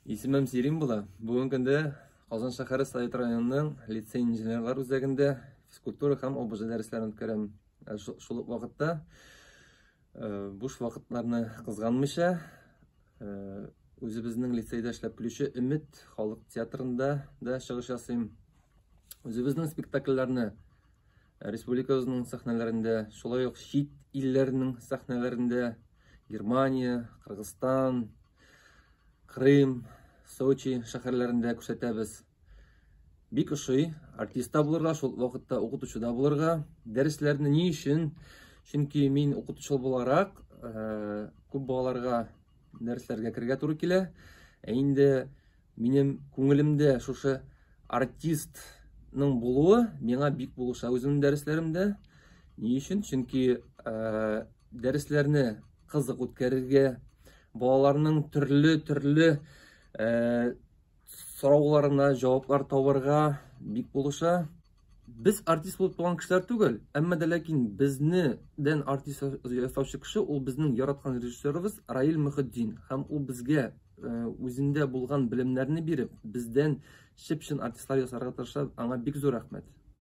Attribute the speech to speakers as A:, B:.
A: Исемем Сирин була. Бүгін күнде Казан шәһәре Совет районының лицей инженерлар үзәгендә физкультура һәм ОБЖ дәресләрен үткәрәм. Шул ук вакытта буш вакытларны кызганмыйча үзебезнең лицейда эшләп килүче Өмет халык театрында да чыгыш ясыйм. Үзебезнең спектакльләрне республикабызның сәхнәләрендә, шулай ук чит илләрнең сәхнәләрендә Германия, Кыргызстан, Крым, Сочи шәһәрләрендә күрсәтәбез. Бик ошый, артиста булырга, шул вакытта укытучыда булырга. Дәресләрне ни өчен? Чөнки мин укытучы буларак, күп балаларга дәресләргә керергә туры килә. Инде минем күңелемдә шушы артистның булуы миңа бик булыша үземнең дәресләремдә. Ни өчен? Чөнки дәресләрне кызык үткәрергә, балаларның төрле сорауларына җаваплар табарга бик булыша. Без артист булып туган кешеләр түгел, әмма дә ләкин безнедән артист ясаучы кеше ул безнең яраткан режиссерыбыз Раил Мөхетдин. Һәм ул безгә үзендә булган белемнәрне биреп, бездән чепчен артистлар ясарга тырыша. Аңа бик зур рәхмәт.